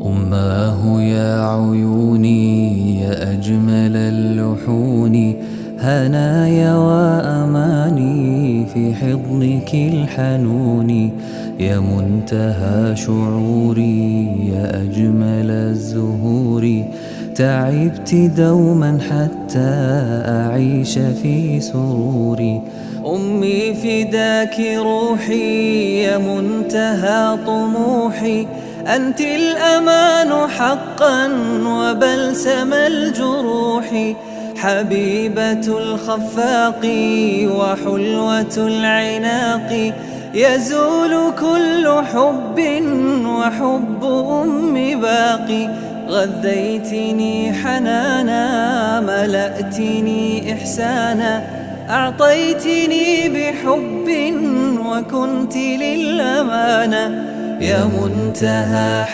أماه يا عيوني يا أجمل اللحون، هنايا وأماني في حضنك الحنون، يا منتهى شعوري يا أجمل الزهور، تعبت دوما حتى أعيش في سروري. أمي فداك روحي يا منتهى طموحي، أنت الأمان حقا وبلسم الجروح، حبيبة الخفاق وحلوة العناق، يزول كل حب وحب أمي باقي. غذيتني حنانا ملأتني إحسانا، أعطيتني بحب وكنت للأمانة، يا منتهى